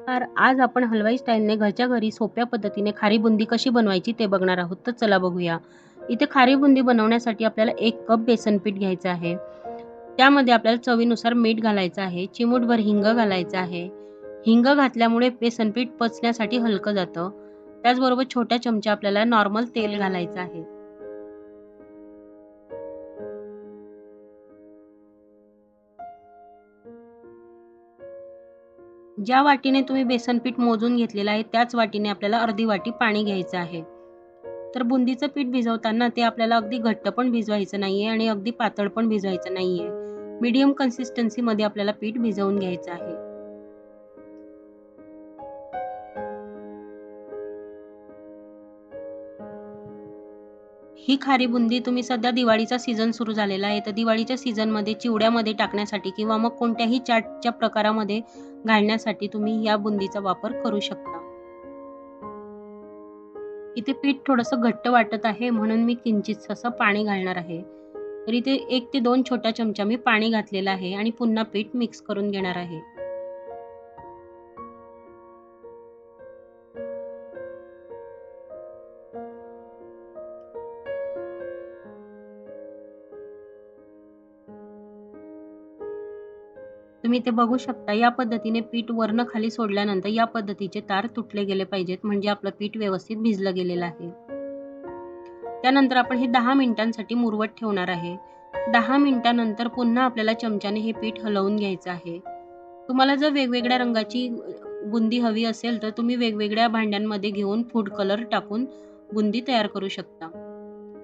नमस्कार. आज आपण हलवाई स्टाईलने घरच्या घरी सोप्या पद्धतीने खारी बुंदी कशी बनवायची ते बघणार आहोत. तर चला बघूया. इथे खारी बुंदी बनवण्यासाठी आपल्याला 1 कप बेसन पीठ घ्यायचं आहे. त्यामध्ये आपल्याला चवीनुसार मीठ घालायचं आहे. चिमूटभर हिंग घालायचं आहे. हिंग घातल्यामुळे बेसन पीठ पचण्यासाठी हलकं जातं. त्याचबरोबर छोट्या चमचा आपल्याला नॉर्मल तेल घालायचं आहे. ज्या वाटीने तुम्ही बेसन पीठ मोजून घेतलेलं आहे त्याच वाटीने आपल्याला अर्धी वाटी पाणी घ्यायचं आहे. तर बुंदीचं पीठ भिजवताना ते आपल्याला अगदी घट्ट पण भिजवायचं नाहीये आणि अगदी पातळ पण भिजवायचं नाहीये. मीडियम कन्सिस्टन्सीमध्ये आपल्याला पीठ भिजवून घ्यायचं आहे. ही खारी बुंदी तुम्ही सध्या दिवाळीचा सीझन सुरू झालेला आहे, तर दिवाळीच्या सीझनमध्ये चिवड्यामध्ये टाकण्यासाठी किंवा मग कोणत्याही चाटच्या प्रकारामध्ये घालण्यासाठी तुम्ही या बुंदीचा वापर करू शकता. इथे पीठ थोडंसं घट्ट वाटत आहे म्हणून मी किंचित असं पाणी घालणार आहे. तर इथे 1 ते 2 छोट्या चमचा मी पाणी घातलेलं आहे आणि पुन्हा पीठ मिक्स करून घेणार आहे. तुम्ही ते बघू शकता या पद्धतीने पीठ वरनं खाली सोडल्यानंतर या पद्धतीचे तार तुटले गेले पाहिजेत म्हणजे आपलं पीठ व्यवस्थित भिजलं गेलेलं आहे. त्यानंतर आपण हे 10 मिनिटांसाठी मुरवत ठेवणार आहे. 10 मिनिटानंतर पुन्हा आपल्याला चमच्याने हे पीठ हलवून घ्यायचं आहे. तुम्हाला जर वेगवेगळ्या रंगाची बुंदी हवी असेल तर तुम्ही वेगवेगळ्या भांड्यांमध्ये घेऊन फूड कलर टाकून बुंदी तयार करू शकता.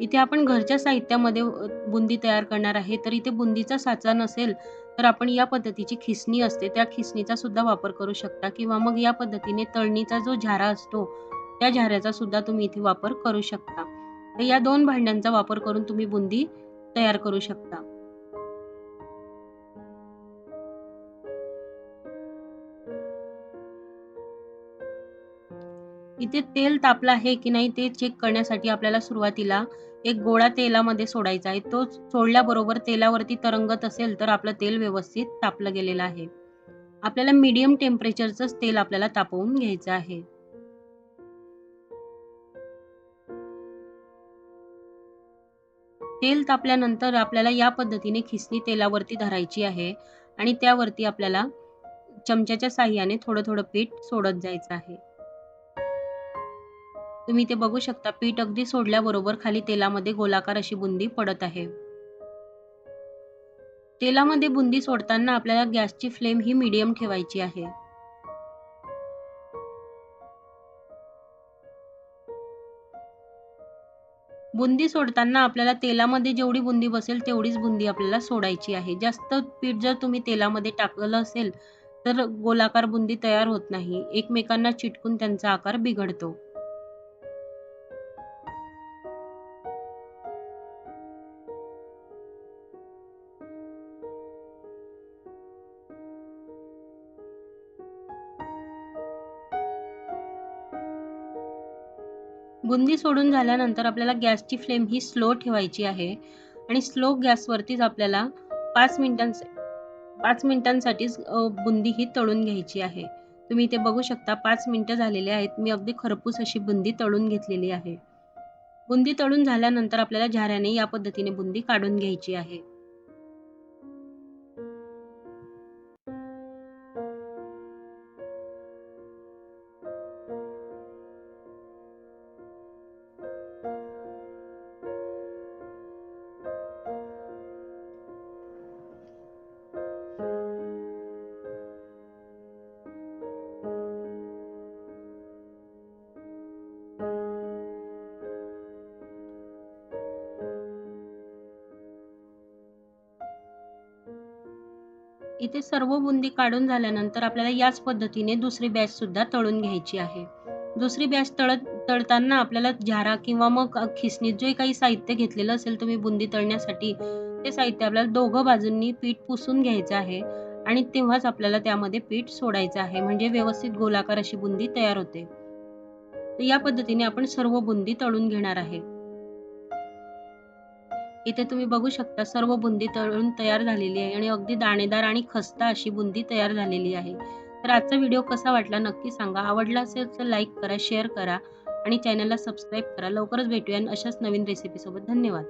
इथे आपण घरच्या साहित्यामध्ये बुंदी तयार करणार आहे. तर इथे बुंदीचा साचा नसेल तर आपण या पद्धतीची खिसणी असते त्या खिसणीचा सुद्धा वापर करू शकता किंवा मग या पद्धतीने तळणीचा जो झारा असतो त्या झाऱ्याचा सुद्धा तुम्ही इथे वापर करू शकता. तर या 2 भांड्यांचा वापर करून तुम्ही बुंदी तयार करू शकता. इथे तेल तापलं आहे की नाही ते चेक करण्यासाठी आपल्याला सुरुवातीला एक गोळा तेलामध्ये सोडायचा आहे. तो सोडल्याबरोबर तेलावरती तरंगत असेल तर आपलं तेल व्यवस्थित तापलं गेलेलं आहे. आपल्याला मीडियम टेम्परेचरचंच तेल आपल्याला तापवून घ्यायचं आहे. तेल तापल्यानंतर आपल्याला या पद्धतीने खिसणी तेलावरती धरायची आहे आणि त्यावरती आपल्याला चमच्याच्या साहाय्याने थोडं-थोडं पीठ सोडत जायचं आहे. तुम्ही ते बघू शकता पीठ अगदी सोडल्याबरोबर खाली तेलामध्ये गोलाकार अशी बुंदी पडत आहे. तेलामध्ये बुंदी सोडताना आपल्याला गॅसची फ्लेम ही मीडियम ठेवायची आहे. बुंदी सोडताना आपल्याला तेलामध्ये जेवढी बुंदी बसेल तेवढीच बुंदी आपल्याला सोडायची आहे. जास्त पीठ जर तुम्ही तेलामध्ये टाकलं असेल तर गोलाकार बुंदी तयार होत नाही. एकमेकांना चिटकून त्यांचा आकार बिघडतो. बुंदी सोडून झाल्यानंतर आपल्याला गॅसची फ्लेम ही स्लो ठेवायची आहे आणि स्लो गॅसवरतीच आपल्याला 5 मिनिटांस 5 मिनिटांसाठीच बुंदी ही तळून घ्यायची आहे. तुम्ही इथे बघू शकता 5 मिनिटं झालेली आहेत. मी अगदी खरपूस अशी बुंदी तळून घेतलेली आहे. बुंदी तळून झाल्यानंतर आपल्याला झाऱ्याने या पद्धतीने बुंदी काढून घ्यायची आहे. इथे सर्व बुंदी काढून झाल्यानंतर आपल्याला याच पद्धतीने दुसरी बॅच सुद्धा तळून घ्यायची आहे. दुसरी बॅच तळताना आपल्याला झारा किंवा मग खिसणीत जे काही साहित्य घेतलेलं असेल तुम्ही बुंदी तळण्यासाठी, ते साहित्य आपल्याला दोघं बाजूंनी पीठ पुसून घ्यायचं आहे आणि तेव्हाच आपल्याला त्यामध्ये पीठ सोडायचं आहे. म्हणजे व्यवस्थित गोलाकार अशी बुंदी तयार होते. तर या पद्धतीने आपण सर्व बुंदी तळून घेणार आहे. इथे तुम्ही बघू शकता सर्व बुंदी तळून तयार झालेली आहे आणि अगदी दाणेदार आणि खस्ता अशी बुंदी तयार झालेली आहे. तर आजचा व्हिडिओ कसा वाटला नक्की सांगा. आवडला असेल तर लाईक करा, शेअर करा आणि चॅनलला सबस्क्राईब करा. लवकरच भेटूया अशाच नवीन रेसिपीसोबत. धन्यवाद.